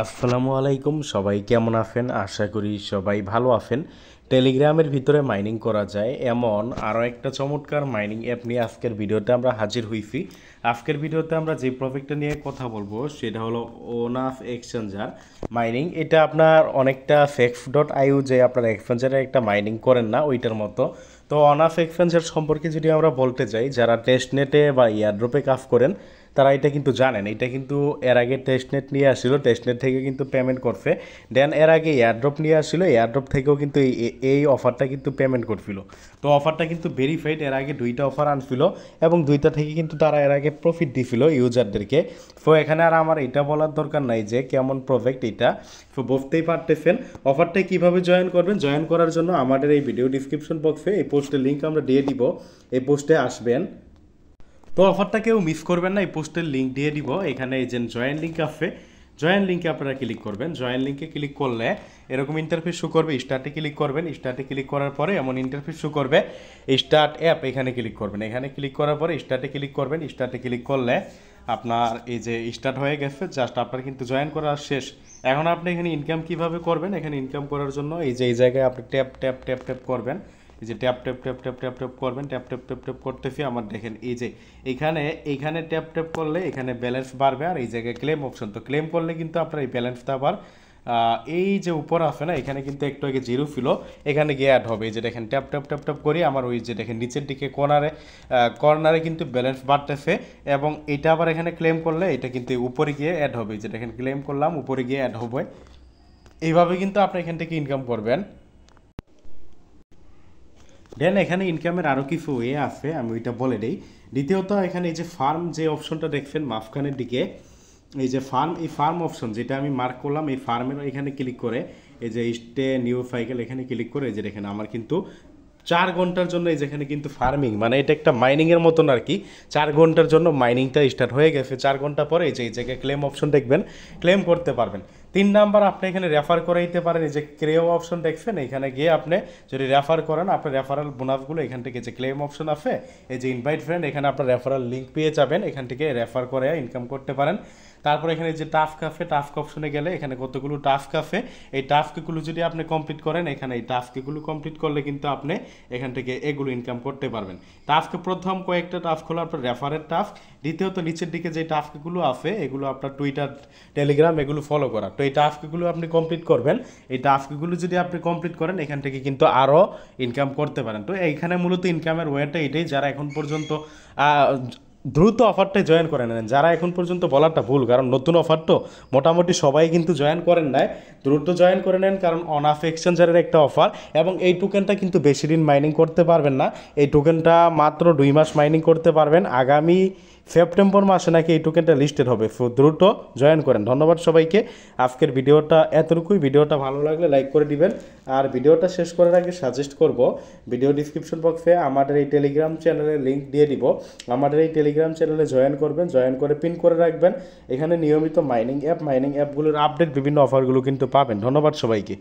আসসালামু আলাইকুম, সবাই কেমন আছেন? আশা করি সবাই ভালো আছেন। টেলিগ্রামের ভিতরে মাইনিং করা যায় এমন আরও একটা চমৎকার মাইনিং অ্যাপ নিয়ে আজকের ভিডিওতে আমরা হাজির হইছি। আজকের ভিডিওতে আমরা যে প্রজেক্টটা নিয়ে কথা বলবো সেটা হলো ওনাফ এক্সচেঞ্জার মাইনিং। এটা আপনার অনেকটা সেক্স.আইউ যে আপনার এক্সচেঞ্জারে একটা মাইনিং করেন না ওইটার মতো। তো অনাফ এক্সচেঞ্জার সম্পর্কে যদি আমরা বলতে যাই, যারা টেস্টনেটে বা এয়ারড্রপে কাজ করেন তারা এটা কিন্তু জানেন। এটা কিন্তু এর আগে টেস্টনেট নিয়ে আসছিল, টেস্টনেট থেকে কিন্তু পেমেন্ট করছে। দেন এর আগে এয়ারড্রপ নিয়ে আসছিল, এয়ারড্রপ থেকেও কিন্তু এই অফারটা কিন্তু পেমেন্ট করছিল। তো অফারটা কিন্তু ভেরিফাইড। এর আগে দুইটা অফার আনছিল এবং দুইটা থেকে কিন্তু তারা এর আগে প্রফিট দিছিল ইউজারদেরকে। তো এখানে আর আমার এটা বলার দরকার নাই যে কেমন প্রজেক্ট এটা, তো বুঝতেই পারতেছেন। অফারটা কীভাবে জয়েন করবেন, জয়েন করার জন্য আমাদের এই ভিডিও ডিসক্রিপশন বক্সে এই পোস্টের লিঙ্ক আমরা দিয়ে দিব, এই পোস্টে আসবেন। তো অফারটা কেউ মিস করবেন না, এই পোস্টের লিঙ্ক দিয়ে দিব। এখানে এই যে জয়েন লিঙ্ক আছে, জয়েন লিঙ্কে আপনারা ক্লিক করবেন। জয়েন লিঙ্কে ক্লিক করলে এরকম ইন্টারফেস শো করবে। স্টার্টে ক্লিক করবেন, স্টার্টে ক্লিক করার পরে এমন ইন্টারফেস শো করবে। স্টার্ট অ্যাপ এখানে ক্লিক করবেন, এখানে ক্লিক করার পরে স্টার্টে ক্লিক করবেন। স্টার্টে ক্লিক করলে আপনার এই যে স্টার্ট হয়ে গেছে, জাস্ট আপনার কিন্তু জয়েন করা শেষ। এখন আপনি এখানে ইনকাম কিভাবে করবেন, এখানে ইনকাম করার জন্য এই যে এই জায়গায় আপনি ট্যাপ ট্যাপ ট্যাপ ট্যাপ করবেন। এই যে tap tap tap tap tap tap করবেন, ট্যাপ ট্যাপ ট্যাপ ট্যাপ করতেছি। আমার দেখেন এই যে এইখানে ট্যাপ ট্যাপ করলে এখানে ব্যালেন্স বাড়বে। আর এই জায়গায় ক্লেম অপশন, তো ক্লেম করলে কিন্তু আপনার এই ব্যালেন্সটা আবার এই যে উপর আছে না, এখানে কিন্তু একটু আগে জিরো ছিল, এখানে গিয়ে অ্যাড হবে। এই যে দেখেন ট্যাপ ট্যাপ ট্যাপ ট্যাপ করি আমার ওই যে দেখেন নিচের দিকে কর্নারে কিন্তু ব্যালেন্স বাড়তেছে। এবং এটা আবার এখানে ক্লেম করলে এটা কিন্তু উপরে গিয়ে অ্যাড হবে। এই যে দেখেন ক্লেম করলাম, উপরে গিয়ে অ্যাড হবে। এইভাবে কিন্তু আপনি এখান থেকে ইনকাম করবেন। দেন এখানে ইনকামের আরও কিছু ওয়ে আছে, আমি ওইটা বলে দিই। দ্বিতীয়ত এখানে এই যে ফার্ম যে অপশনটা দেখছেন মাঝখানের দিকে, এই যে ফার্ম, এই ফার্ম অপশন যেটা আমি মার্ক করলাম, এই ফার্মের এখানে ক্লিক করে এই যে স্টে নিউ সাইকেল এখানে ক্লিক করে এই যে দেখেন আমার কিন্তু 4 ঘন্টার জন্য এই যেখানে কিন্তু ফার্মিং, মানে এটা একটা মাইনিংয়ের মতন আর কি। 4 ঘন্টার জন্য মাইনিংটা স্টার্ট হয়ে গেছে। 4 ঘন্টা পরে এই যে এই জায়গায় ক্লেম অপশন দেখবেন, ক্লেম করতে পারবেন। 3 নাম্বার আপনি এখানে রেফার করে দিতে পারেন। এই যে ক্রেও অপশন দেখছেন, এখানে গিয়ে আপনি যদি রেফার করেন আপনার রেফারাল বোনাসগুলো এখান থেকে যে ক্লেম অপশন আছে, এই যে ইনভাইট ফ্রেন্ড, এখানে আপনার রেফারাল লিঙ্ক পেয়ে যাবেন, এখান থেকে রেফার করে ইনকাম করতে পারেন। তারপর এখানে যে টাস্ক আছে, টাস্ক অপশনে গেলে এখানে কতগুলো টাস্ক আছে, এই টাস্কগুলো যদি আপনি কমপ্লিট করেন, এখানে এই টাস্কগুলো কমপ্লিট করলে কিন্তু আপনি এখান থেকে এগুলো ইনকাম করতে পারবেন। টাস্ক প্রথম কয়েকটা টাস্ক হলো আপনার রেফারের টাস্ক। দ্বিতীয়ত নিচের দিকে যে টাস্কগুলো আছে এগুলো আপনার টুইটার, টেলিগ্রাম এগুলো ফলো করা। তো এই টাস্কগুলো আপনি কমপ্লিট করবেন। এই টাস্কগুলো যদি আপনি কমপ্লিট করেন এখান থেকে কিন্তু আরও ইনকাম করতে পারেন। তো এইখানে মূলত ইনকামের ওয়েটা এটাই। যারা এখন পর্যন্ত দ্রুত অফারটাই জয়েন করে নেন। যারা এখন পর্যন্ত বলাটা ভুল, কারণ নতুন অফার তো মোটামুটি সবাই কিন্তু জয়েন করেন নাই। দ্রুত জয়েন করে নেন, কারণ অনাফ এক্সচেঞ্জারের একটা অফার। এবং এই টোকেনটা কিন্তু বেশি দিন মাইনিং করতে পারবেন না, এই টোকেনটা মাত্র 2 মাস মাইনিং করতে পারবেন। আগামী সেপ্টেম্বর মাসে নাকি এই টোকেনটা লিস্টেড হবে। সো দ্রুত জয়েন করেন। ধন্যবাদ সবাইকে। আজকের ভিডিওটা এতটুকুই। ভিডিওটা ভালো লাগলে লাইক করে দিবেন। আর ভিডিওটা শেষ করার আগে সাজেস্ট করব, ভিডিও ডিসক্রিপশন বক্সে আমাদের এই টেলিগ্রাম চ্যানেলের লিঙ্ক দিয়ে দিব। আমাদের এই টেলিগ্রাম চ্যানেলে জয়েন করবেন, জয়েন করে পিন করে রাখবেন। এখানে নিয়মিত মাইনিং অ্যাপগুলোর আপডেট, বিভিন্ন অফারগুলো কিন্তু পাবেন। ধন্যবাদ সবাইকে।